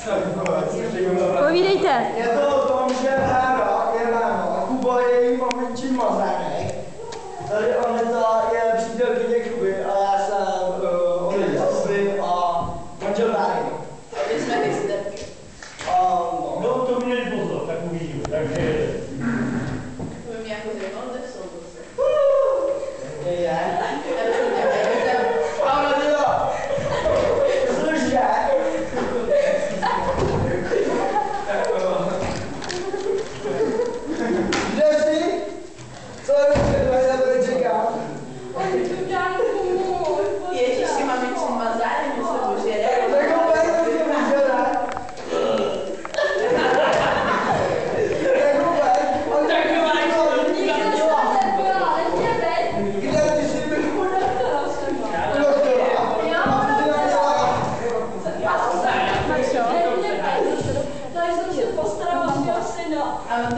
Povídejte. Je to o tom, že Hára je ráno a Kuba je její maminčí mazánek. Tady Aneta je přítelkyně Kuby a já jsem Aneta Kuby a manžel Háry. My jsme hysterky. No. To měli pozor, tak uvidíme. Takže... To mě jako zřejmě jsou zase. Je. Ale to